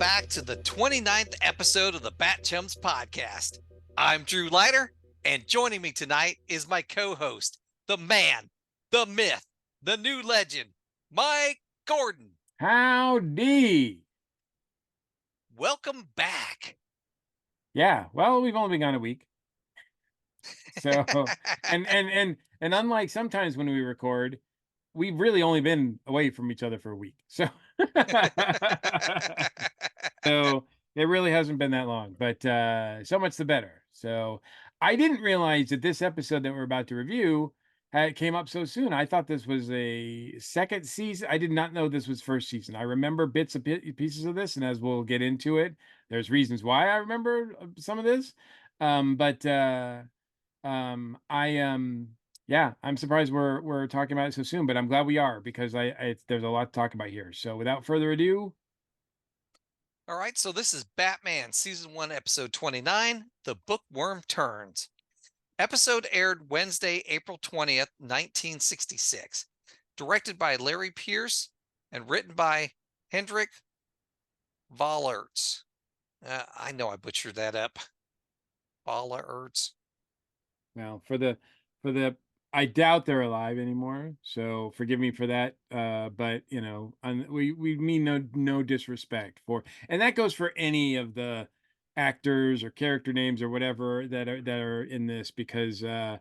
back to the 29th episode of the BatChums podcast. I'm Drew Leiter, and joining me tonight is my co-host, the man, the myth, the new legend, Mike Gordon. Howdy. Welcome back. Yeah, well, we've only been gone a week. So, and unlike sometimes when we record, we've really only been away from each other for a week. So, so it really hasn't been that long, but so much the better. So, I didn't realize that this episode that we're about to review came up so soon. I thought this was a second season. I did not know this was first season. I remember bits of pieces of this, and as we'll get into it, there's reasons why I remember some of this. But yeah, I'm surprised we're talking about it so soon, but I'm glad we are because there's a lot to talk about here. So without further ado, All right, so this is Batman Season 1, Episode 29, The Bookworm Turns. Episode aired Wednesday, April 20th, 1966. Directed by Larry Pierce and written by Hendrik Vollerts. I know I butchered that up. Vollerts. well, for the I doubt they're alive anymore, so forgive me for that. But you know, we mean no disrespect for, and that goes for any of the actors or character names or whatever that are in this because yeah,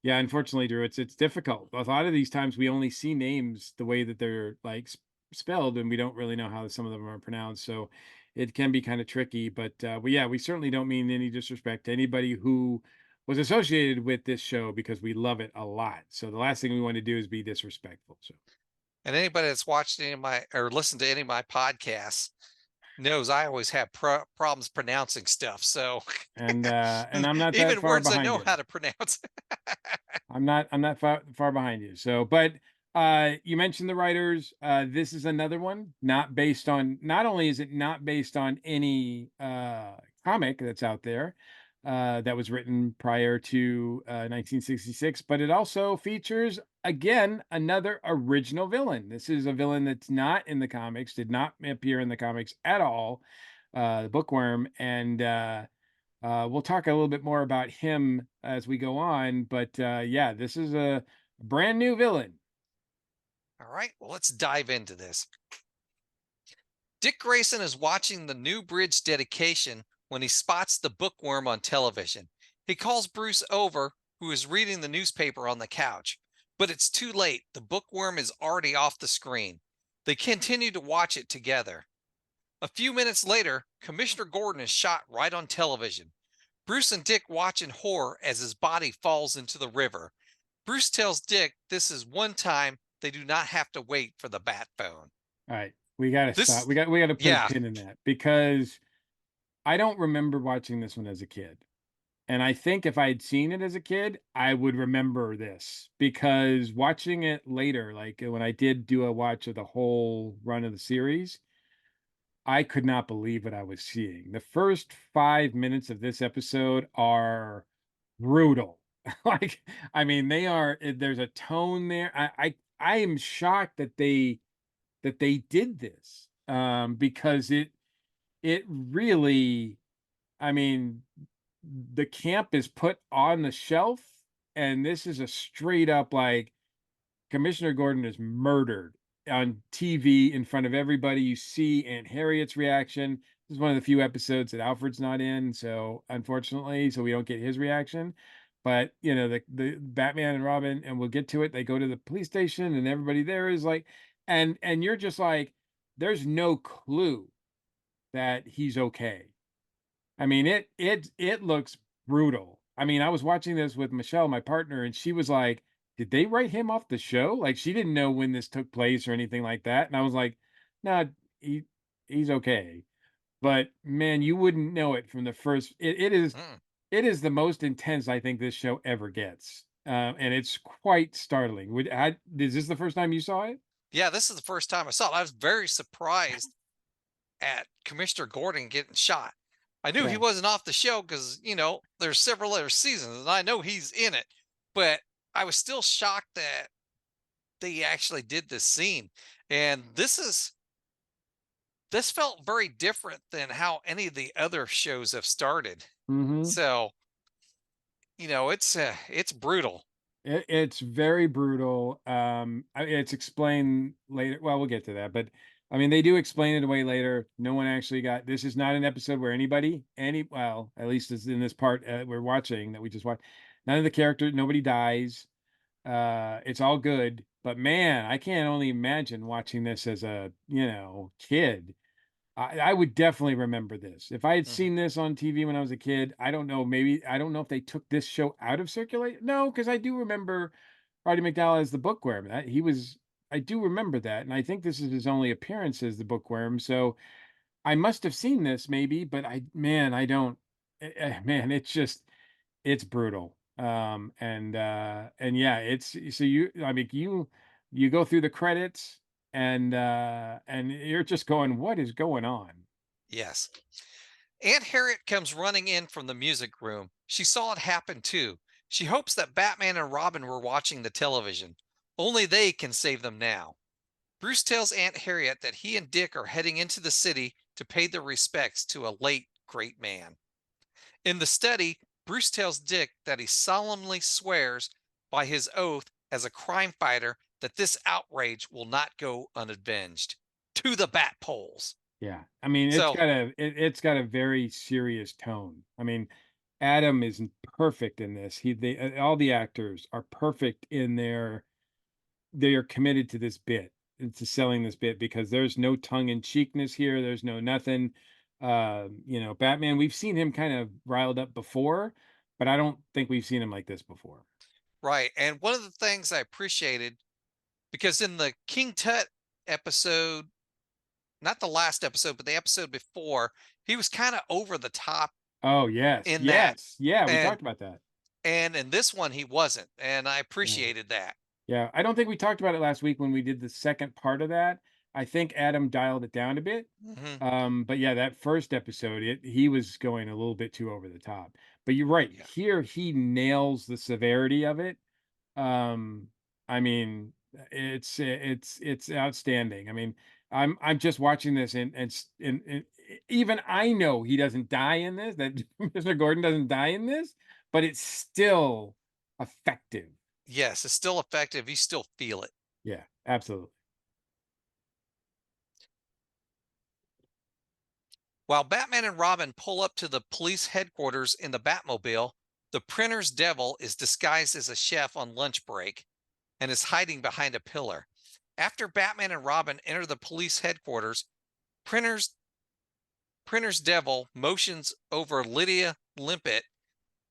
unfortunately, Drew, it's difficult. A lot of these times we only see names the way that they're like spelled, and we don't really know how some of them are pronounced. So it can be kind of tricky. But yeah, we certainly don't mean any disrespect to anybody who was associated with this show because we love it a lot. So the last thing we want to do is be disrespectful. So And anybody that's watched any of my or listened to any of my podcasts knows I always have problems pronouncing stuff. So and I'm not that even far words I behind know you. how to pronounce. I'm not far behind you. So, but you mentioned the writers. This is another one not based on. Not only is it not based on any comic that's out there that was written prior to 1966, but it also features again another original villain. This is a villain that's not in the comics, did not appear in the comics at all. The Bookworm, and we'll talk a little bit more about him as we go on, but yeah, this is a brand new villain. All right, well, let's dive into this. Dick Grayson is watching the new bridge dedication when he spots the bookworm on television. He calls Bruce over, who is reading the newspaper on the couch. But it's too late. The bookworm is already off the screen. They continue to watch it together. A few minutes later, Commissioner Gordon is shot right on television. Bruce and Dick watch in horror as his body falls into the river. Bruce tells Dick this is one time they do not have to wait for the bat phone. All right, we got to stop. This, We got to put a yeah, pin in that because I don't remember watching this one as a kid. And I think if I had seen it as a kid, I would remember this because watching it later, like when I did do a watch of the whole run of the series, I could not believe what I was seeing. The first 5 minutes of this episode are brutal. Like, I mean, they are. There's a tone there. I am shocked that they did this because it really. I mean, the camp is put on the shelf, and this is a straight up like Commissioner Gordon is murdered on TV in front of everybody. You see Aunt Harriet's reaction. This is one of the few episodes that Alfred's not in, so unfortunately, so we don't get his reaction. But you know, the Batman and Robin, and we'll get to it. They go to the police station, and everybody there is like, and you're just like, there's no clue that he's okay. I mean, it looks brutal. I mean, I was watching this with Michelle, my partner, and she was like, "Did they write him off the show?" Like she didn't know when this took place or anything like that. And I was like, "No, he's okay." But man, you wouldn't know it from the first. mm. It is the most intense I think this show ever gets, and it's quite startling. Is this the first time you saw it? Yeah, this is the first time I saw it. I was very surprised at Commissioner Gordon getting shot. I knew he Yeah. wasn't off the show because, there's several other seasons and I know he's in it, but I was still shocked that they actually did this scene. And this felt very different than how any of the other shows have started. Mhm. So, it's brutal. It's very brutal. It's explained later. Well, we'll get to that, but I mean, they do explain it away later. No one actually got. This is not an episode where well, at least is in this part we're watching that we just watched. None of the characters, nobody dies. It's all good. But man, I can't only imagine watching this as a kid. I would definitely remember this. If I had Mhm. seen this on TV when I was a kid, I don't know, maybe I don't know if they took this show out of circulation. No, because I do remember Roddy McDowall as the Bookworm. I do remember that, and I think this is his only appearance as the Bookworm. So I must have seen this maybe, but I don't. Man, it's brutal. And yeah, it's so I mean, you go through the credits and you're just going, what is going on? Yes. Aunt Harriet comes running in from the music room. She saw it happen too. She hopes that Batman and Robin were watching the television. Only they can save them now. Bruce tells Aunt Harriet that he and Dick are heading into the city to pay their respects to a late great man. In the study, Bruce tells Dick that he solemnly swears by his oath as a crime fighter that this outrage will not go unavenged. To the bat poles. Yeah. I mean, So, it's got a very serious tone. I mean, Adam is perfect in this. All the actors are perfect in they are committed to this bit and to selling this bit because there's no tongue in cheekness here. There's no nothing. Batman, we've seen him kind of riled up before, but I don't think we've seen him like this before. right. And one of the things I appreciated, because in the King Tut episode, not the last episode, but the episode before, he was kind of over the top Oh, yes. in that. Yes. Yeah, we And talked about that. and in this one he wasn't. And I Yeah. appreciated that. Yeah, I don't think we talked about it last week when we did the second part of that. I think Adam dialed it down a bit. Hmm. But yeah, that first episode, he was going a little bit too over the top. But you're right. Yeah. Here he nails the severity of it. Um, I mean, it's outstanding. I mean, I'm just watching this and even I know he doesn't die in this, that Mr. Gordon doesn't die in this, but it's still effective. Yes, it's still effective. You still feel it. Yeah, absolutely. While Batman and Robin pull up to the police headquarters in the Batmobile, the printer's devil is disguised as a chef on lunch break and is hiding behind a pillar. After Batman and Robin enter the police headquarters, printer's printer's devil motions over Lydia Limpet.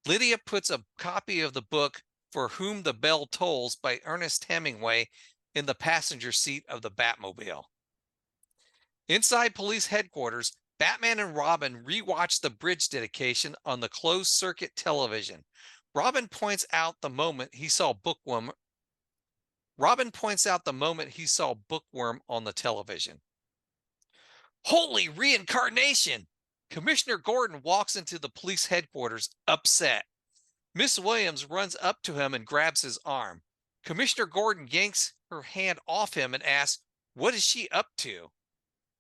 Lydia puts a copy of the book For Whom the Bell Tolls by Ernest Hemingway in the passenger seat of the Batmobile. Inside police headquarters, Batman and Robin rewatch the bridge dedication on the closed circuit television. Robin points out the moment he saw Bookworm. Robin points out the moment he saw Bookworm on the television. Holy reincarnation! Commissioner Gordon walks into the police headquarters upset. Miss Williams runs up to him and grabs his arm. Commissioner Gordon yanks her hand off him and asks, "What is she up to?"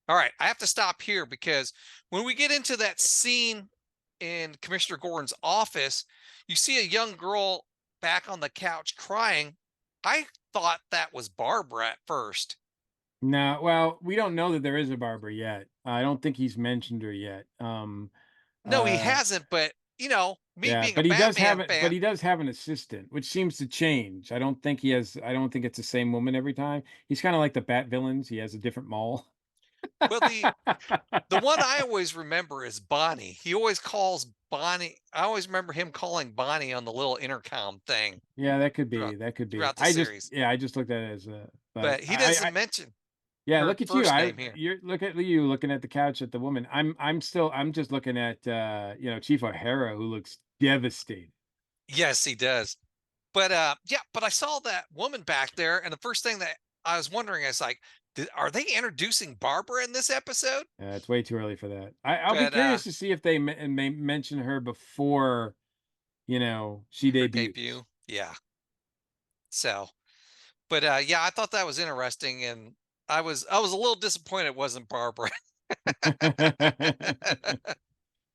All right, I have to stop here because when we get into that scene in Commissioner Gordon's office, you see a young girl back on the couch crying. I thought that was Barbara at first. No, well, we don't know that there is a barber yet. I don't think he's mentioned her yet. No, he Uh, hasn't, but me yeah, being a but he does have Batman it. But fan, he does have an assistant, which seems to change. I don't think he has. I don't think it's the same woman every time. He's kind of like the Bat villains. He has a different mole. well, the one I always remember is Bonnie. He always calls Bonnie. I always remember him calling Bonnie on the little intercom thing Yeah, that could throughout be. That could be. throughout the series, Yeah, I just looked at it as a. But but he doesn't mention yeah, her look at you. first name here. Look at you looking at the couch at the woman. I'm just looking at Chief O'Hara who looks devastated. Yes, he does. But yeah, but I saw that woman back there, and the first thing that I was wondering is like, are they introducing Barbara in this episode? It's way too early for that. I'll be But curious to see if they may mention her before, she her debuts. debut, yeah. So, but yeah, I thought that was interesting, and I was a little disappointed it wasn't Barbara.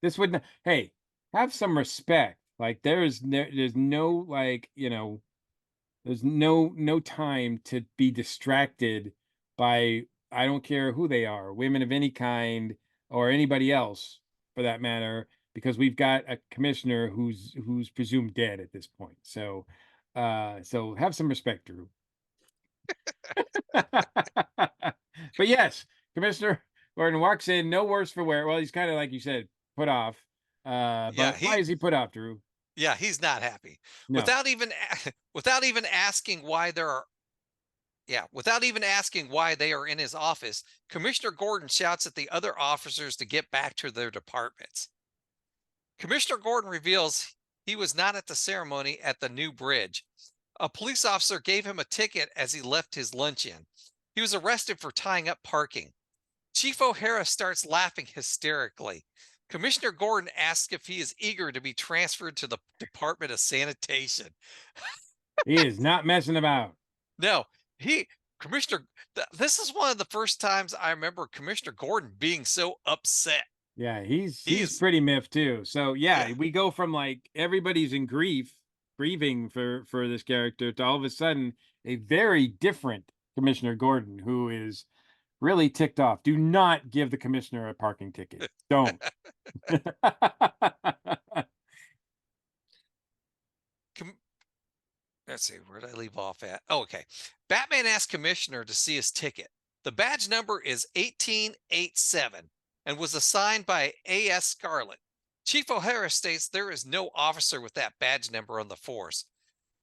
This would not, hey, have some respect. Like there's no like, there's no time to be distracted by I don't care who they are, women of any kind or anybody else for that matter, because we've got a commissioner who's presumed dead at this point. So have some respect, Drew. But yes, Commissioner Gordon walks in, no worse for wear. Well, he's kind of like you said, put off. Yeah, But why is he put off, Drew? he's not happy. No. Without even without even asking why there are without even asking why they are in his office, Commissioner Gordon shouts at the other officers to get back to their departments. Commissioner Gordon reveals he was not at the ceremony at the new bridge. A police officer gave him a ticket as he left his luncheon. He was arrested for tying up parking. Chief O'Hara starts laughing hysterically. Commissioner Gordon asks if he is eager to be transferred to the Department of Sanitation. He is not messing about. No, he, Commissioner, this is one of the first times I remember Commissioner Gordon being so upset. Yeah, he's He's, pretty miffed too. So yeah, yeah, we go from like everybody's in grieving for this character to all of a sudden a very different Commissioner Gordon who is really ticked off. Do not give the commissioner a parking ticket. Don't. let's see, where did I leave off at? Oh, okay. Batman asked Commissioner to see his ticket. The badge number is 1887 and was assigned by A.S. Scarlet. Chief O'Hara states there is no officer with that badge number on the force.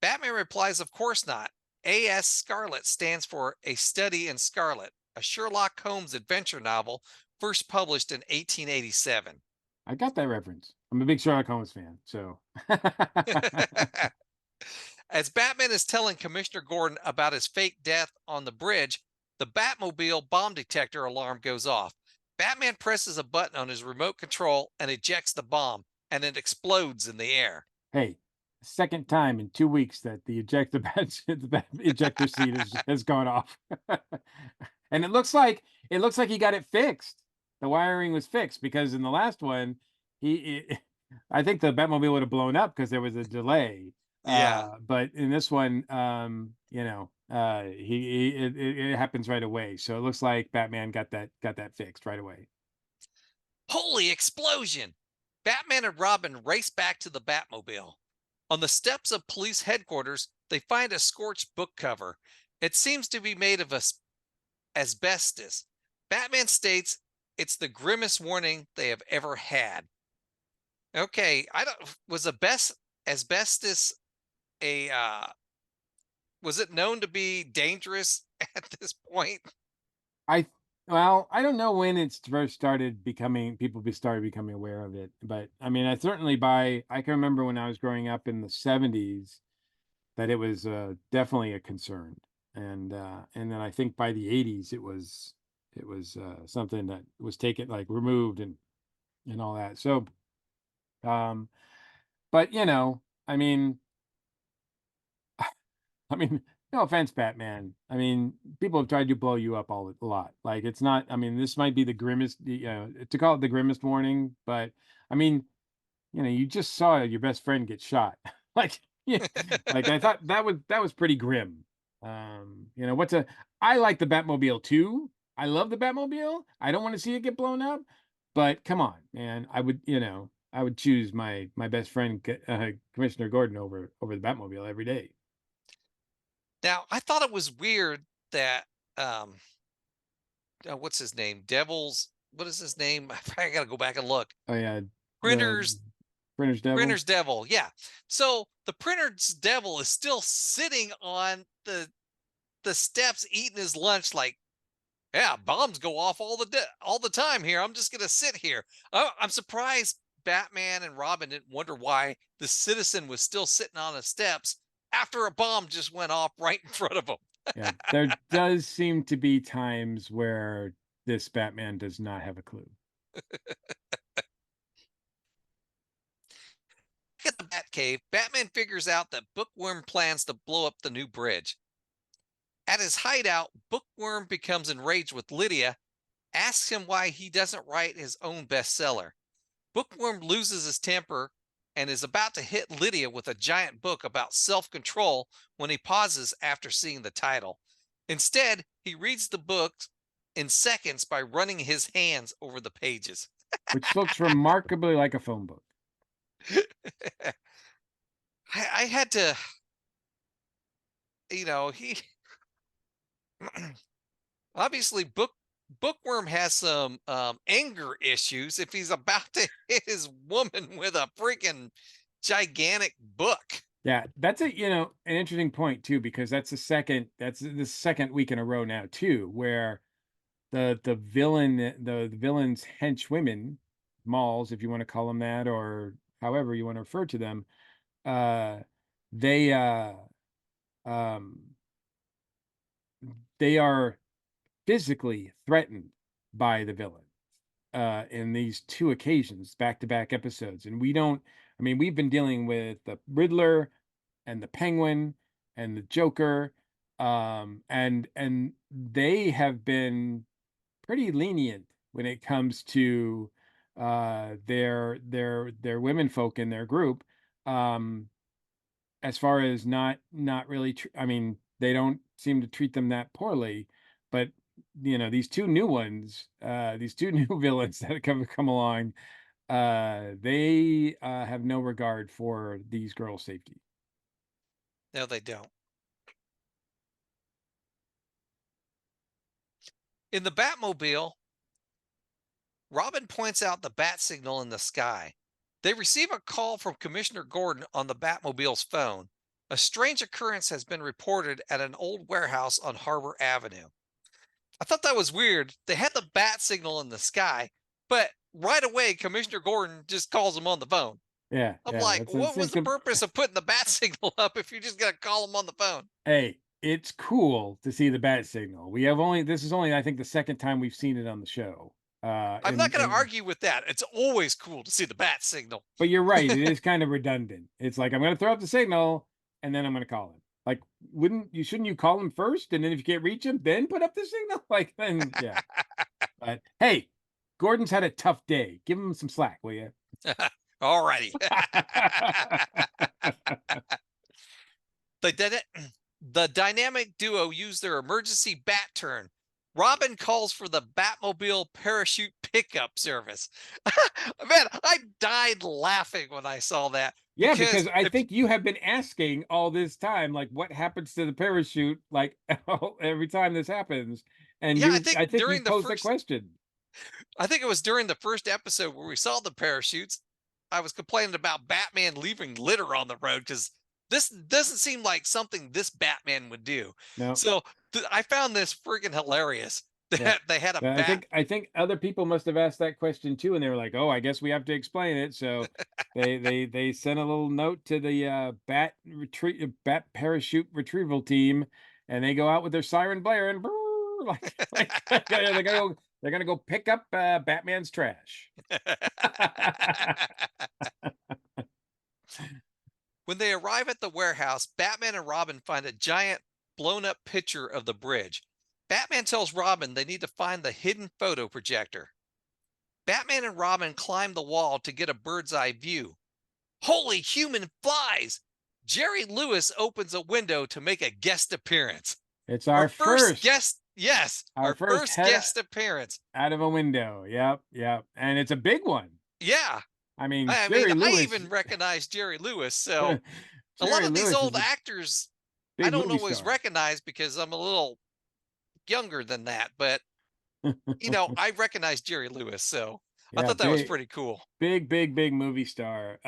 Batman replies, of course not. A.S. Scarlet stands for A Study in Scarlet, a Sherlock Holmes adventure novel first published in 1887. I got that reference. I'm a big Sherlock Holmes fan. So As Batman is telling Commissioner Gordon about his fake death on the bridge, the Batmobile bomb detector alarm goes off. Batman presses a button on his remote control and ejects the bomb, and it explodes in the air. hey, second time in 2 weeks that the ejector the ejector seat has gone off. And it looks like he got it fixed. The wiring was fixed because in the last one, I think the Batmobile would have blown up because there was a delay. Yeah. But in this one, it happens right away. So it looks like Batman got that fixed right away. Holy explosion! Batman and Robin race back to the Batmobile. On the steps of police headquarters, they find a scorched book cover. It seems to be made of asbestos. Batman states it's the grimmest warning they have ever had. Okay, I don't was asbestos a was it known to be dangerous at this point? I well, I don't know when it's first started becoming aware of it, but I mean, I can remember when I was growing up in the 70s that it was definitely a concern, and then I think by the 80s it was something that was taken like removed and all that. So, um, but I mean, I mean, no offense, Batman. I mean, people have tried to blow you up a lot. Like, it's not. I mean, this might be the grimmest. To call it the grimmest warning, but I mean, you just saw your best friend get shot. Like, yeah, like I thought that was pretty grim. What's a? I like the Batmobile too. I love the Batmobile. I don't want to see it get blown up, but come on, man. I would choose my best friend, Commissioner Gordon, over the Batmobile every day. Now, I thought it was weird that what's his name? Devil's what is his name? I got to go back and look. Oh yeah, the Printer's Printer's Devil. Printer's Devil. Yeah. So the Printer's Devil is still sitting on the steps eating his lunch like, yeah, bombs go off all the time here. I'm just gonna sit here. I'm surprised Batman and Robin didn't wonder why the citizen was still sitting on the steps after a bomb just went off right in front of him. Yeah, there does seem to be times where this Batman does not have a clue. At the Batcave, Batman figures out that Bookworm plans to blow up the new bridge. At his hideout, Bookworm becomes enraged with Lydia asks him why he doesn't write his own bestseller. Bookworm loses his temper and is about to hit Lydia with a giant book about self control when he pauses after seeing the title. Instead, he reads the book in seconds by running his hands over the pages. which looks remarkably like a phone book. I had to, he obviously Bookworm has some anger issues if he's about to hit his woman with a freaking gigantic book. Yeah, that's an interesting point too, because that's the second week in a row now too, where the villain's henchwomen, malls, if you want to call them that, or however you want to refer to them, uh, they um they are physically threatened by the villain in these two occasions, back-to-back episodes. And we don't, I mean, we've been dealing with the Riddler and the Penguin and the Joker, and they have been pretty lenient when it comes to their women folk in their group. Um, as far as not really, I mean, they don't seem to treat them that poorly, but these two new ones, these two new villains that come along, they have no regard for these girls' safety. No, they don't. In the Batmobile, Robin points out the bat signal in the sky. They receive a call from Commissioner Gordon on the Batmobile's phone. A strange occurrence has been reported at an old warehouse on Harbor Avenue. I thought that was weird. They had the bat signal in the sky, but right away, Commissioner Gordon just calls them on the phone. Yeah, I'm yeah, like, what was the purpose of putting the bat signal up if you're just going to call them on the phone? hey, it's cool to see the bat signal. This is only, I think, the second time we've seen it on the show. I'm not going to And argue with that. It's always cool to see the bat signal. But you're right, it is kind of redundant. It's like I'm going to throw up the signal, and then I'm going to call him. Like, shouldn't you call him first, and then if you can't reach him, then put up the signal? Like, then yeah. But hey, Gordon's had a tough day. Give him some slack, will you? All righty. The dynamic duo use their emergency bat turn. Robin calls for the Batmobile parachute pickup service. Man, I died laughing when I saw that. Yeah, because I think you have been asking all this time, like, what happens to the parachute, like every time this happens, and yeah, I think you posed that question. I think it was during the first episode where we saw the parachutes. I was complaining about Batman leaving litter on the road because this doesn't seem like something this Batman would do. No. So I found this freaking hilarious that Yeah. they had a I bat. think other people must have asked that question too, and they were like, "Oh, I guess we have to explain it." So they sent a little note to the bat parachute retrieval team, and they go out with their siren blaring, brrr, like they're gonna go pick up Batman's trash. When they arrive at the warehouse, Batman and Robin find a giant blown up picture of the bridge. Batman tells Robin they need to find the hidden photo projector. Batman and Robin climb the wall to get a bird's eye view. Holy human flies! Jerry Lewis opens a window to make a guest appearance. It's Our our first first guest, yes, our our first first head guest appearance. out of a window. Yep, yep, and it's a big one. Yeah. I mean, I mean, Jerry I Lewis, even recognize Jerry Lewis. So a lot Jerry of these Lewis is old a actors I big don't movie always star. recognize because I'm a little younger than that, but I recognize Jerry Lewis, so I Yeah, thought that was pretty cool. big movie star.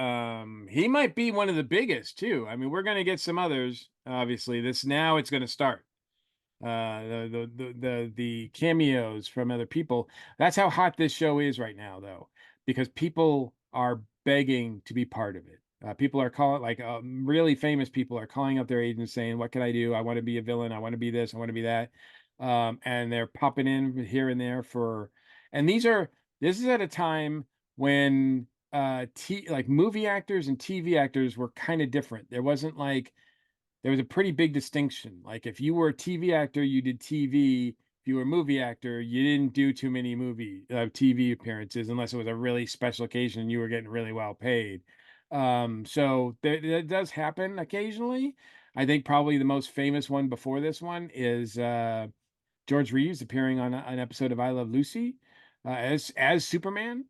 He might be one of the biggest too. I mean, we're gonna get some others. Obviously, it's gonna start. The cameos from other people. That's how hot this show is right now, though, because people are begging to be part of it. People are calling, like, really famous people are calling up their agents saying, "What can I do? I want to be a villain. I want to be this. I want to be that." And they're popping in here and there and this is at a time when like movie actors and TV actors were kind of different. There was a pretty big distinction. Like if you were a TV actor, you did TV. if you were a movie actor, you didn't do too many TV appearances unless it was a really special occasion and you were getting really well paid. So that does happen occasionally. I think probably the most famous one before this one is George Reeves appearing on an episode of I Love Lucy as Superman.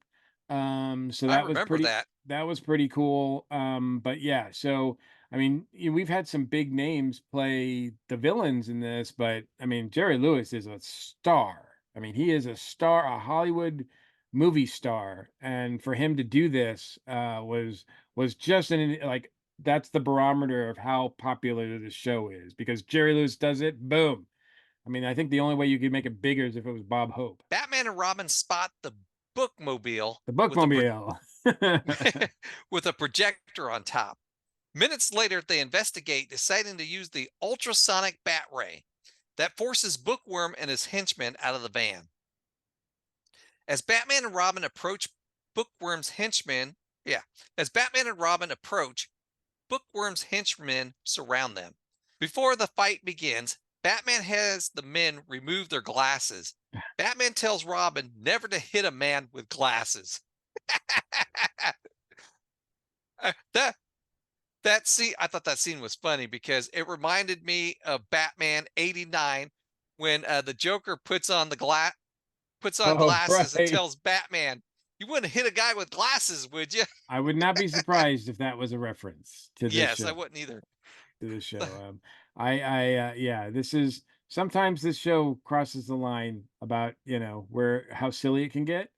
So I remember that. that was pretty cool. But yeah, so I mean, we've had some big names play the villains in this, but I mean, Jerry Lewis is a star. I mean, he is a star, a Hollywood movie star, and for him to do this was just an like that's the barometer of how popular the show is because Jerry Lewis does it, boom. I mean, I think the only way you could make it bigger is if it was Bob Hope. Batman and Robin spot the bookmobile The with a bookmobile. with a projector on top. Minutes later, they investigate, deciding to use the ultrasonic bat ray that forces Bookworm and his henchmen out of the van. As Batman and Robin approach Bookworm's henchmen, yeah, as Batman and Robin approach, Bookworm's henchmen surround them. Before the fight begins, Batman has the men remove their glasses. Batman tells Robin never to hit a man with glasses. that that scene, I thought that scene was funny because it reminded me of Batman '89 when the Joker puts on Oh, glasses and right. tells Batman, "You wouldn't hit a guy with glasses, would you?" I would not be surprised if that was a reference to this Yes, I show. wouldn't either. To the show. Yeah, this is sometimes this show crosses the line about where how silly it can get.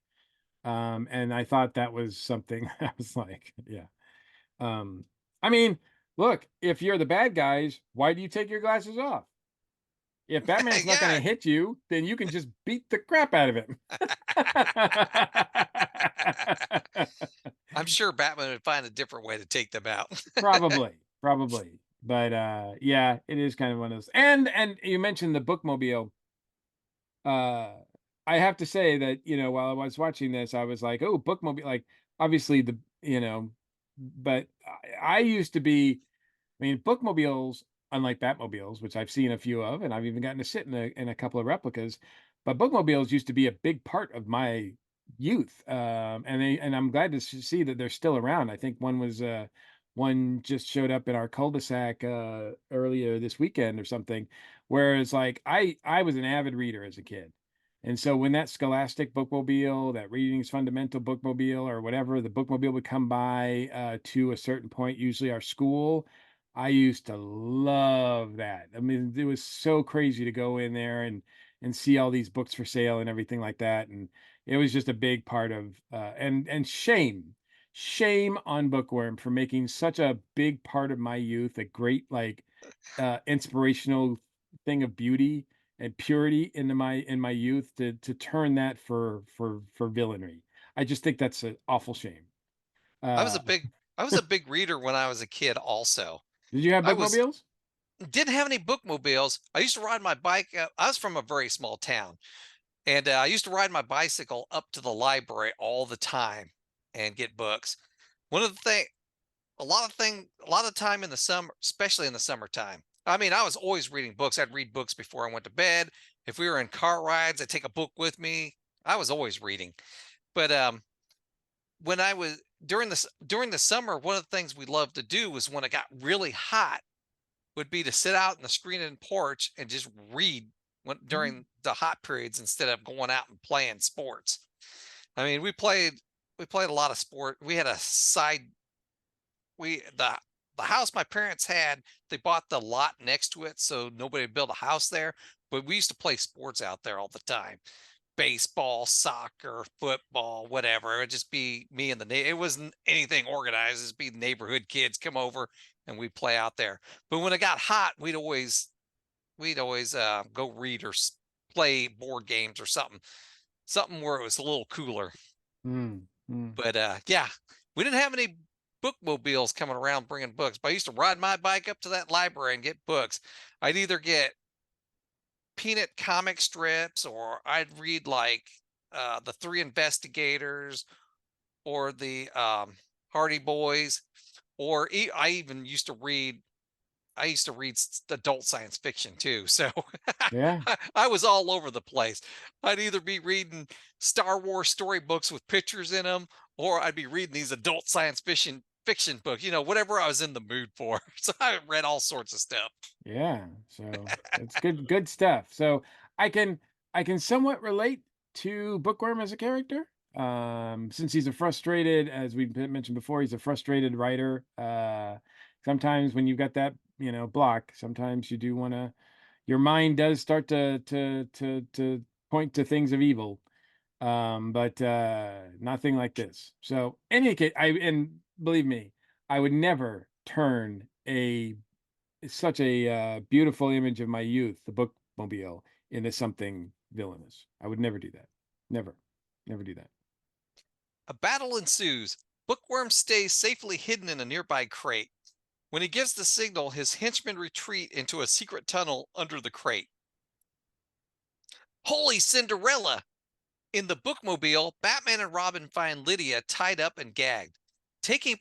And I thought that was something. I was like, yeah. Um, I mean, look, if you're the bad guys, why do you take your glasses off? If Batman's not going Yeah. to hit you, then you can just beat the crap out of him. I'm sure Batman would find a different way to take them out. Probably. But yeah, it is kind of one of those. And you mentioned the bookmobile. Uh I have to say that, while I was watching this, I was like, oh, bookmobile, like obviously but I used to be, I mean, bookmobiles, unlike Batmobiles, which I've seen a few of, and I've even gotten to sit in a couple of replicas, but bookmobiles used to be a big part of my youth. And I'm glad to see that they're still around. I think one just showed up in our cul-de-sac earlier this weekend or something. Whereas, like, I was an avid reader as a kid. And so when that Scholastic bookmobile, that Reading's Fundamental bookmobile, or whatever, the bookmobile would come by to a certain point, usually our school, I used to love that. I mean, it was so crazy to go in there and see all these books for sale and everything like that. And it was just a big part of and shame on Bookworm for making such a big part of my youth, a great like inspirational thing of beauty and purity in my youth to turn that for villainy. I just think that's an awful shame. I was Uh, a big I was a big reader when I was a kid also. did you have I was bookmobiles? didn't have any bookmobiles. I used to ride my bike. I was from a very small town, and I used to ride my bicycle up to the library all the time and get books. One of the thing, a lot of time in the summer, especially in the summertime. I mean, I was always reading books. I'd read books before I went to bed. If we were in car rides, I'd take a book with me. I was always reading. But when I was during the summer, one of the things we loved to do was when it got really hot, would be to sit out in the screened-in porch and just read Mhm. during the hot periods instead of going out and playing sports. I mean, we played a lot of sport. We had a side we the house my parents had, they bought the lot next to it so nobody would build a house there, but we used to play sports out there all the time. Baseball, soccer, football, whatever. It would just be me and it wasn't anything organized. It'd be neighborhood kids come over and we'd play out there. But when it got hot, we'd always go read or play board games or something where it was a little cooler. Mm, mm. But yeah, we didn't have any bookmobiles coming around bringing books. But I used to ride my bike up to that library and get books. I'd either get Peanut comic strips, or I'd read like the Three Investigators or the Hardy Boys, or I even used to read I used to read adult science fiction too, so Yeah. I was all over the place. I'd either be reading Star Wars storybooks with pictures in them, or I'd be reading these adult science fiction books. Whatever I was in the mood for. So I read all sorts of stuff. Yeah, so it's good stuff. So I can I can somewhat relate to Bookworm as a character. Since he's a frustrated, as we mentioned before, he's a frustrated writer. Sometimes when you've got that, block, sometimes you do want to your mind does start to point to things of evil. But nothing like this. So any case, and believe me, I would never turn a such a beautiful image of my youth, the bookmobile, into something villainous. I would never do that. Never, never do that. A battle ensues. Bookworm stays safely hidden in a nearby crate. When he gives the signal, his henchmen retreat into a secret tunnel under the crate. Holy Cinderella! In the bookmobile, Batman and Robin find Lydia tied up and gagged. Taking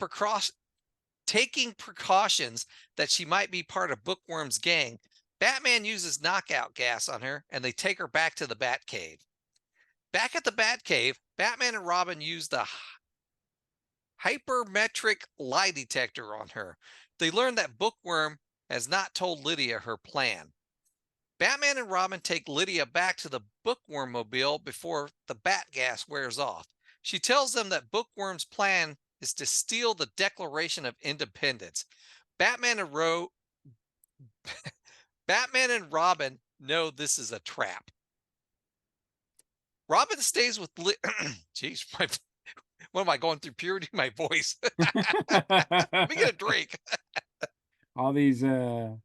taking precautions that she might be part of Bookworm's gang, Batman uses knockout gas on her and they take her back to the Batcave. Back at the Batcave, Batman and Robin use the hypermetric lie detector on her. They learn that Bookworm has not told Lydia her plan. Batman and Robin take Lydia back to the Bookworm mobile before the bat gas wears off. She tells them that Bookworm's plan is to steal the Declaration of Independence. Batman and Ro- Batman and Robin know this is a trap. Robin stays with Jeez, what am I going through puberty? My voice. Let me get a drink. all these all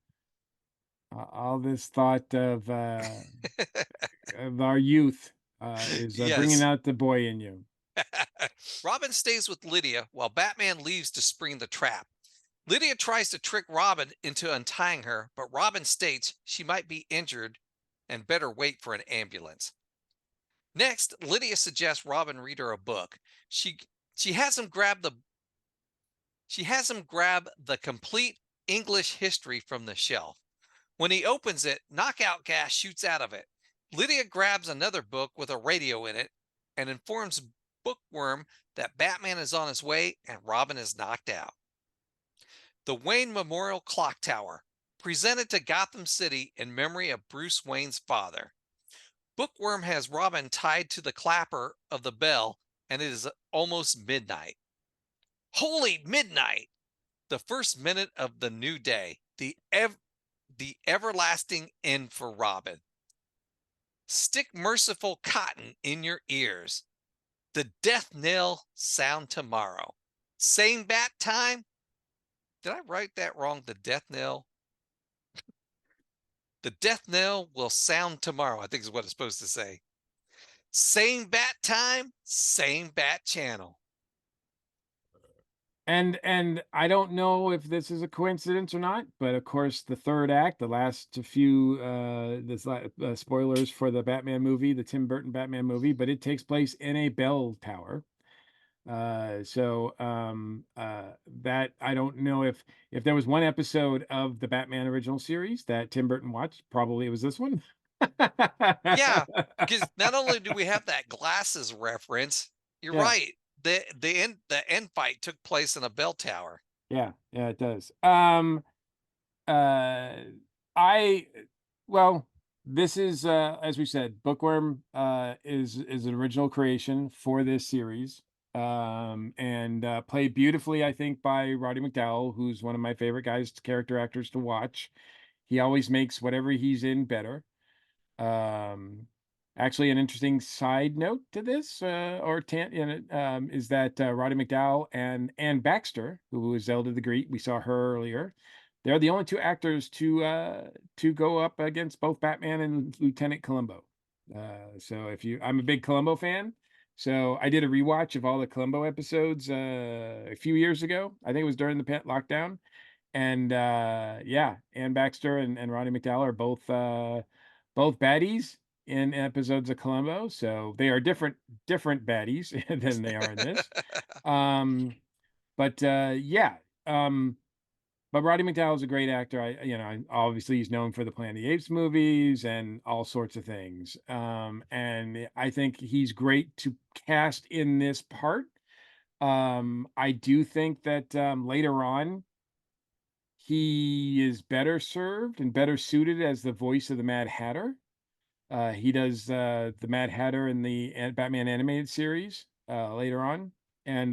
this thought of our youth is bringing Yes. out the boy in you. Robin stays with Lydia while Batman leaves to spring the trap. Lydia tries to trick Robin into untying her, but Robin states she might be injured and better wait for an ambulance. Next, Lydia suggests Robin read her a book. She she has him grab the she has him grab the complete English history from the shelf. When he opens it, knockout gas shoots out of it. Lydia grabs another book with a radio in it and informs Bookworm that Batman is on his way and Robin is knocked out. The Wayne Memorial Clock Tower, presented to Gotham City in memory of Bruce Wayne's father. Bookworm has Robin tied to the clapper of the bell, and it is almost midnight. Holy midnight! The first minute of the new day, the everlasting end for Robin. Stick merciful cotton in your ears. The death knell sound tomorrow. Same bat time? Did I write that wrong? The death knell? The death knell will sound tomorrow, I think is what it's supposed to say. Same bat time, same bat channel. And I don't know if this is a coincidence or not, but of course the third act, the last few spoilers for the Batman movie, the Tim Burton Batman movie, but it takes place in a bell tower. That I don't know if there was one episode of the Batman original series that Tim Burton watched, probably it was this one. Yeah, because not only do we have that glasses reference, you're Yeah, right. The end fight took place in a bell tower. yeah, yeah, it does. Uh, I well, this is as we said, Bookworm is an original creation for this series. And played beautifully, I think, by Roddy McDowall, who's one of my favorite character actors to watch. He always makes whatever he's in better. Um, Actually, an interesting side note to this, is that Roddy McDowall and Ann Baxter, who was Zelda the Great, we saw her earlier. They're the only two actors to go up against both Batman and Lieutenant Columbo. So if you, I'm a big Columbo fan. So I did a rewatch of all the Columbo episodes a few years ago. I think it was during the lockdown. And yeah, Ann Baxter and Roddy McDowall are both baddies in episodes of Columbo, so they are different baddies than they are in this. Um, but yeah, um, but Roddy McDowall's a great actor. Obviously he's known for the Planet of the Apes movies and all sorts of things. And I think he's great to cast in this part. I do think that later on he is better served and better suited as the voice of the Mad Hatter. He does the Mad Hatter in the Batman animated series later on, and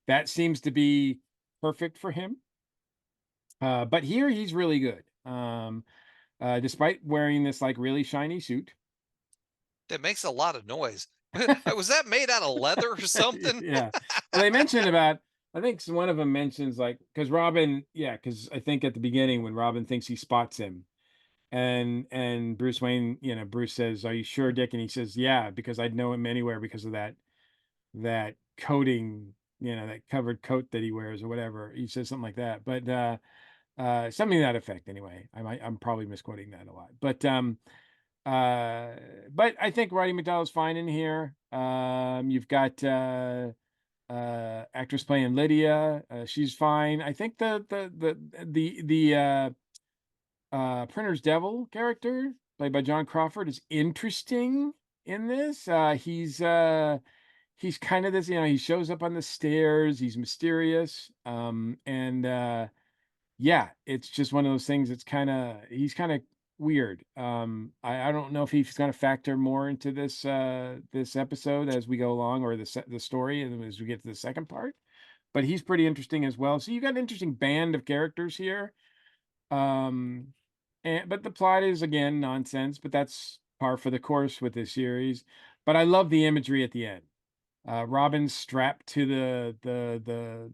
that seems to be perfect for him. But here he's really good. Despite wearing this like really shiny suit. That makes a lot of noise. Was that made out of leather or something? Yeah. Well, they mentioned about, I think one of them mentions like, because Robin, yeah, because I think at the beginning when Robin thinks he spots him, and Bruce Wayne, Bruce says, "Are you sure, Dick?" And he says, "Yeah, because I'd know him anywhere because of that coating, that covered coat that he wears or whatever." He says something like that, but something to that effect. Anyway, I'm probably misquoting that a lot, uh, but I think Roddy McDowall's fine in here. You've got actress playing Lydia. She's fine. I think the Printer's Devil character, played by John Crawford, is interesting in this. He's kind of this, he shows up on the stairs, he's mysterious. And yeah, it's just one of those things. He's kind of weird. I don't know if he's going to factor more into this episode as we go along, or the story, and as we get to the second part. But he's pretty interesting as well. So you got an interesting band of characters here. Um, but the plot is again nonsense, but that's par for the course with this series. But I love the imagery at the end. Robin's strapped to the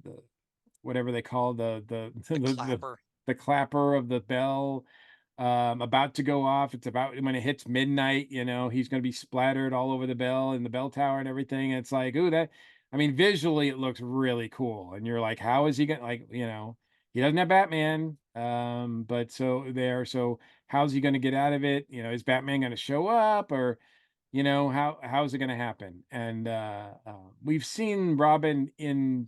whatever they call The clapper. the clapper of the bell, about to go off. It's about when it hits midnight, he's going to be splattered all over the bell and the bell tower and everything. And it's like, ooh, I mean, visually it looks really cool. And you're like, how is he going to, like, he doesn't have Batman. But so how's he going to get out of it? Is Batman going to show up, or how's it going to happen? And we've seen Robin in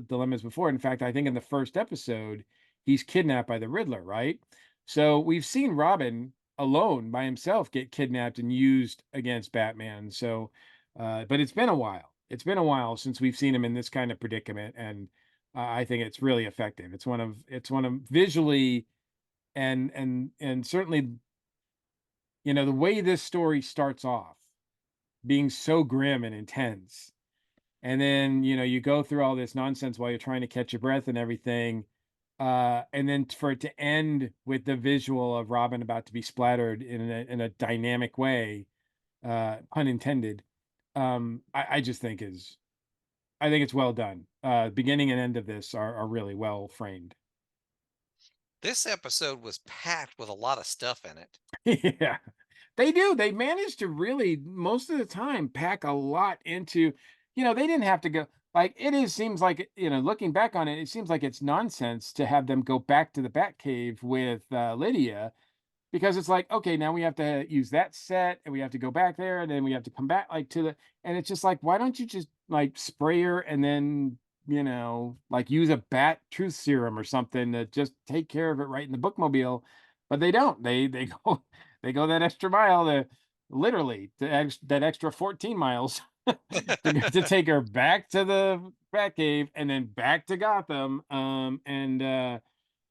dilemmas before. In fact, I think in the first episode he's kidnapped by the Riddler, right? So we've seen Robin alone by himself get kidnapped and used against Batman. So but it's been a while, since we've seen him in this kind of predicament. And I think it's really effective. It's one of visually, and certainly, the way this story starts off being so grim and intense. And then, you go through all this nonsense while you're trying to catch your breath and everything. And then for it to end with the visual of Robin about to be splattered in a dynamic way, pun intended. I just think I think it's well done. Beginning and end of this are really well framed. This episode was packed with a lot of stuff in it. Yeah. They do. They managed to really, most of the time, pack a lot into, they didn't have to go, like, seems like, looking back on it, it seems like it's nonsense to have them go back to the Batcave with Lydia, because it's like, okay, now we have to use that set and we have to go back there and then we have to come back like and it's just like, why don't you just like spray her and then, like use a bat truth serum or something to just take care of it right in the bookmobile? But they don't. They go they go that extra mile, to literally that extra 14 miles to take her back to the Batcave and then back to Gotham. And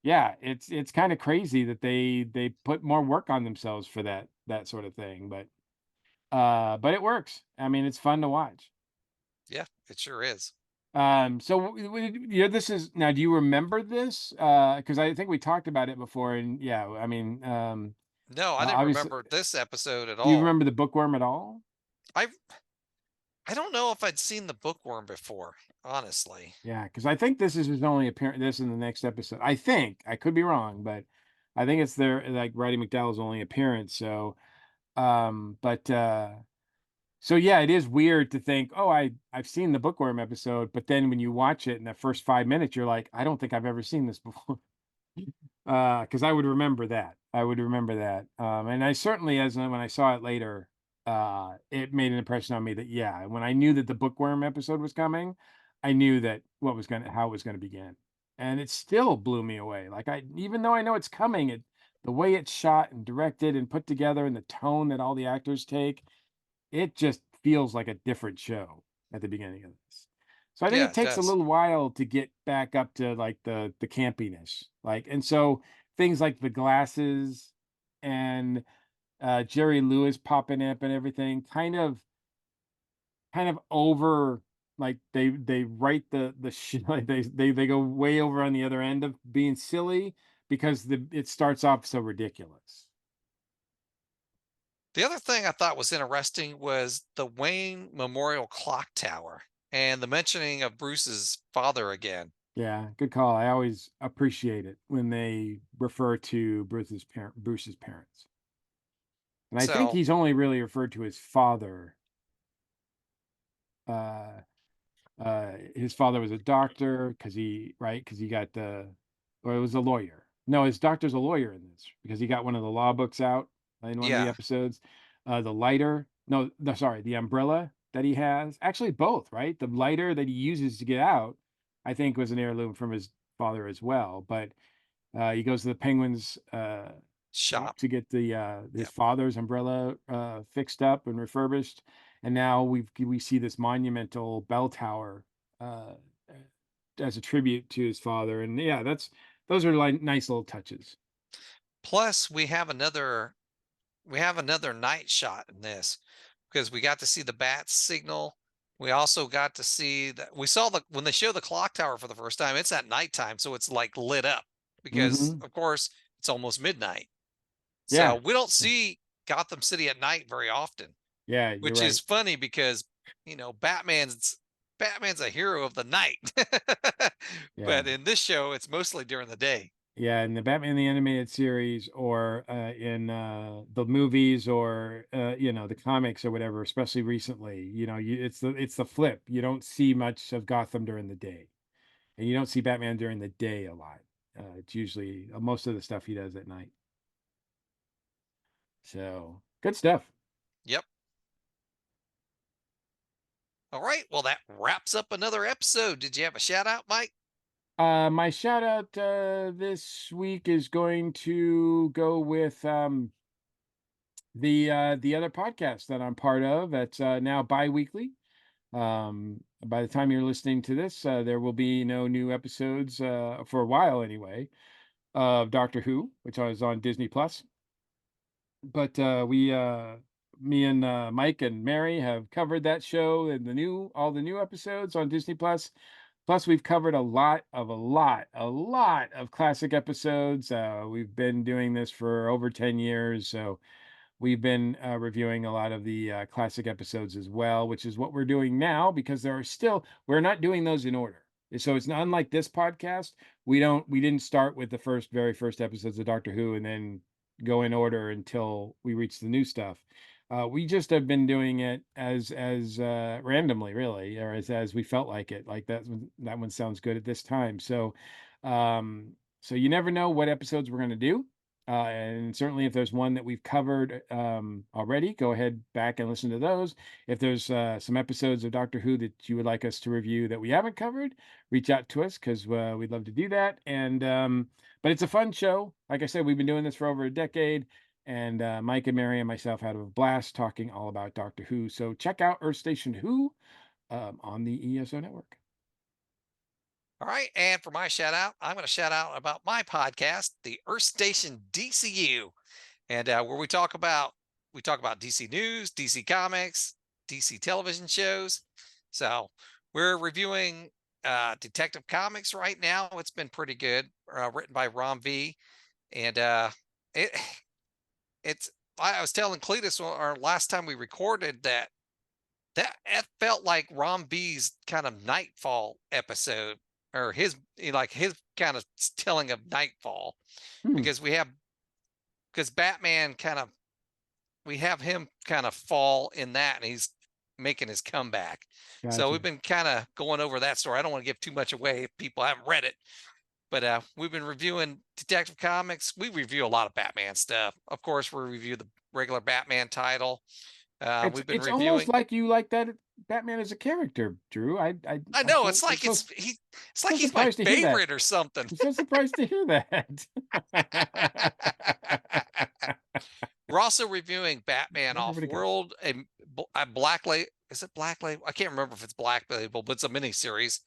yeah, it's kind of crazy that they put more work on themselves for that sort of thing. But it works. I mean, it's fun to watch. Yeah, it sure is. So this is now. Do you remember this? Because I think we talked about it before, and yeah, I mean, No, I didn't obviously, remember this episode at do you all. remember the Bookworm at all? I I don't know if I'd seen the bookworm before, honestly. Yeah, because I think this is his only appearance. This in the next episode. I think I could be wrong, but I think it's their, like, Roddy McDowell's only appearance. So, but so yeah, it is weird to think, oh, I've seen the Bookworm episode, but then when you watch it in the first 5 minutes, you're like, I don't think I've ever seen this before. Because I would remember that. I would remember that. And I certainly, as when I saw it later, it made an impression on me that, yeah, when I knew that the Bookworm episode was coming, I knew that how it was going to begin. and it still blew me away. Like, even though I know it's coming, the way it's shot and directed and put together and the tone that all the actors take, it just feels like a different show at the beginning of this. So I think Yeah, it it takes a does. little while to get back up to like the campiness. Like, and so things like the glasses and Jerry Lewis popping up and everything kind of over, like they write like they go way over on the other end of being silly because it starts off so ridiculous. The other thing I thought was interesting was the Wayne Memorial Clock Tower and the mentioning of Bruce's father again. Yeah, good call. I always appreciate it when they refer to Bruce's parents. And I think So, he's only really referred to his father. Uh, his father was a doctor because he got or it was a lawyer. No, his doctor's a lawyer in this because he got one of the law books out in one of the yeah, episodes. The lighter, no, sorry, the umbrella that he has. Actually, both, right? The lighter that he uses to get out, I think, was an heirloom from his father as well. But he goes to the Penguins shop shop. to get his Yep. father's umbrella fixed up and refurbished, and now we see this monumental bell tower uh, as a tribute to his father. And yeah, those are like nice little touches. Plus, we have another night shot in this because we got to see the bat signal. We also got to see that we saw the when they show the clock tower for the first time, it's at nighttime, so it's like lit up because Hmm. of course it's almost midnight. So Yeah, we don't see Gotham City at night very often, yeah, you're which is right. funny because Batman's a hero of the night. Yeah. But in this show, it's mostly during the day. Yeah, in the Batman the Animated Series or in the movies or the comics or whatever, especially recently, it's the flip. You don't see much of Gotham during the day, and you don't see Batman during the day a lot. It's usually most of the stuff he does at night. So good stuff. Yep. All right. Well, that wraps up another episode. Did you have a shout out, Mike? My shout out this week is going to go with the other podcast that I'm part of. That's now bi-weekly. By the time you're listening to this, there will be no new episodes for a while anyway of Doctor Who, which was on Disney Plus. But me and Mike and Mary have covered that show and all the new episodes on Disney Plus. Plus, we've covered a lot of classic episodes. We've been doing this for over 10 years, so we've been reviewing a lot of the classic episodes as well, which is what we're doing now because we're not doing those in order. So it's not unlike this podcast. We didn't start with the very first episodes of Doctor Who and then go in order until we reach the new stuff. We just have been doing it as randomly, really, or as we felt like it. Like that one sounds good at this time. So you never know what episodes we're going to do. And certainly, if there's one that we've covered already, go ahead back and listen to those. If there's some episodes of Doctor Who that you would like us to review that we haven't covered, reach out to us because we'd love to do that. But it's a fun show. Like I said, we've been doing this for over a decade, and Mike and Mary and myself had a blast talking all about Doctor Who. So check out Earth Station Who on the ESO network. All right. And for my shout out, I'm going to shout out about my podcast, the Earth Station DCU, and where we talk about DC news, DC comics, DC television shows. So we're reviewing Detective Comics right now. It's been pretty good, written by Rom V, and it it's. I was telling Cletus our last time we recorded that it felt like Rom V's kind of Nightfall episode, or his kind of telling of Nightfall, Hmm, because because Batman kind of we have him kind of fall in that, and he's making his comeback. So we've gotcha. been kind of going over that story. I don't want to give too much away if people haven't read it, but we've been reviewing Detective Comics. We review a lot of Batman stuff. Of course, we review the regular Batman title. It's We've been it's almost reviewing. like you like that. Batman as a character, Drew. I I'm know so it's I'm like so it's like so he's my surprised to hear that. favorite or something. I'm so surprised to hear that. We're also reviewing Batman Everybody goes. Off-World, a Black Label. Is it Black Label? I can't remember if it's Black Label, but it's a miniseries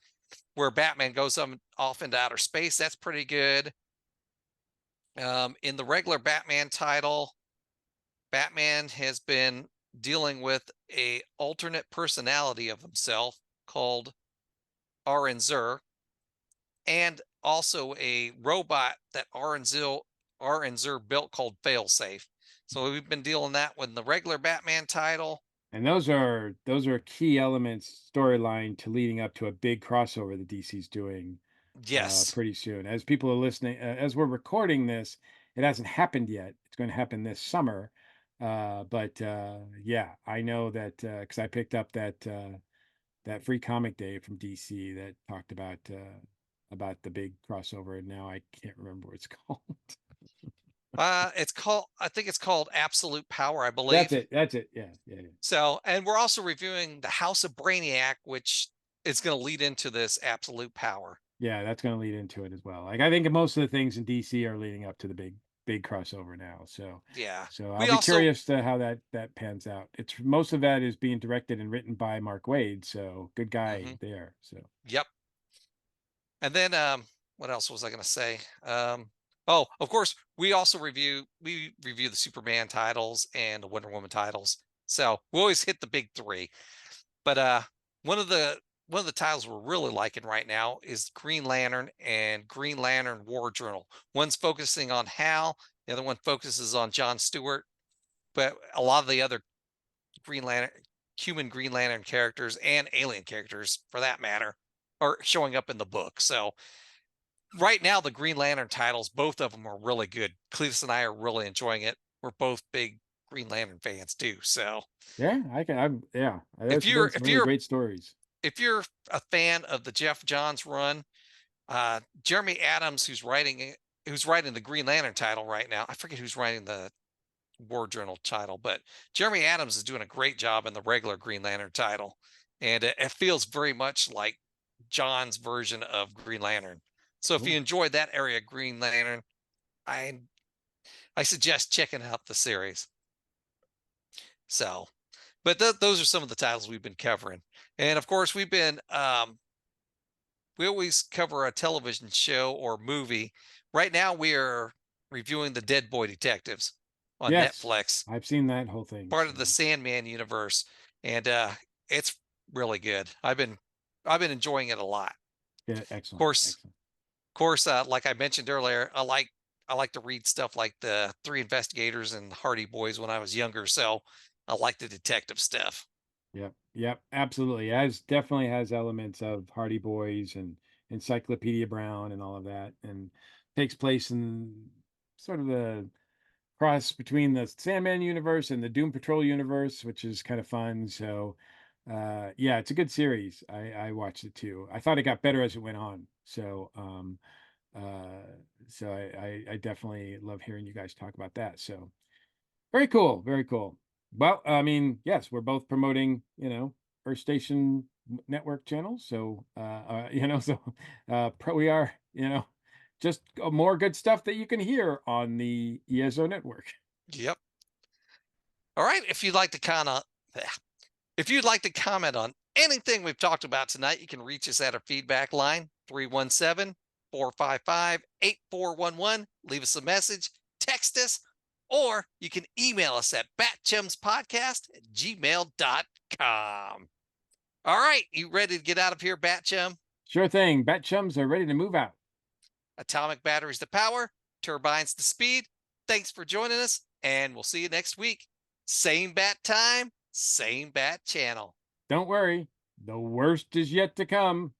where Batman goes off into outer space. That's pretty good. In the regular Batman title, Batman has been dealing with a alternate personality of himself called Aranzer, and also a robot that Aranzer built called Failsafe. So we've been dealing that with the regular Batman title. And those are key elements storyline to leading up to a big crossover that DC's doing Yes. pretty soon. As people are listening, as we're recording this, it hasn't happened yet. It's going to happen this summer. But yeah, I know that because I picked up that free comic day from DC that talked about the big crossover, and now I can't remember what it's called. I think it's called Absolute Power, I That's believe. it. That's it. Yeah, yeah, yeah. So, and we're also reviewing the House of Brainiac, which is going to lead into this Absolute Power. Yeah, that's going to lead into it as well. Like I think most of the things in DC are leading up to the big crossover now. So Yeah. so I'll We be also, curious to how that pans out. It's most of that is being directed and written by Mark Waid, so good guy mhm, there. So yep. And then, what else was I going to say? Oh, of course, we review the Superman titles and the Wonder Woman titles. So we always hit the big three. But one of the one of the titles we're really liking right now is Green Lantern and Green Lantern War Journal. One's focusing on Hal, the other one focuses on John Stewart. But a lot of the other Green Lantern, human Green Lantern characters and alien characters, for that matter, are showing up in the book. So right now, the Green Lantern titles, both of them are really good. Cletus and I are really enjoying it. We're both big Green Lantern fans too. So yeah, I can. I'm yeah. if There's you're been some if really you're great stories. if you're a fan of the Jeff Johns run, Jeremy Adams, who's writing the Green Lantern title right now. I forget who's writing the War Journal title, but Jeremy Adams is doing a great job in the regular Green Lantern title, and it feels very much like John's version of Green Lantern. So if you Cool. enjoyed that area of Green Lantern, I I suggest checking out the series. So, but those are some of the titles we've been covering, and of course we always cover a television show or movie. Right now we are reviewing the Dead Boy Detectives on Yes, Netflix, I've seen that whole thing. part of So the Sandman universe, and it's really good. I've been enjoying it a lot. yeah, Of excellent, course, excellent. like I mentioned earlier, I like to read stuff like the Three Investigators and Hardy Boys when I was younger, so I like the detective stuff. Yep, yep, absolutely. As definitely has elements of Hardy Boys and Encyclopedia Brown and all of that, and takes place in sort of the cross between the Sandman universe and the Doom Patrol universe, which is kind of fun. So, yeah, it's a good series. I watched it too. I thought it got better as it went on. So, uh, so I definitely love hearing you guys talk about that. So, very cool, very cool. Well, I mean, yes, we're both promoting, Earth Station network channels. So, so we are, just more good stuff that you can hear on the ESO network. Yep. All right. If you'd like to comment on anything we've talked about tonight, you can reach us at our feedback line 317-455-8411. Leave us a message, text us, or you can email us at batchumspodcast@gmail.com. All right, you ready to get out of here, Batchum? Sure thing. BatChums are ready to move out. Atomic batteries to power, turbines to speed. Thanks for joining us, and we'll see you next week. Same bat time, same bat channel. Don't worry, the worst is yet to come.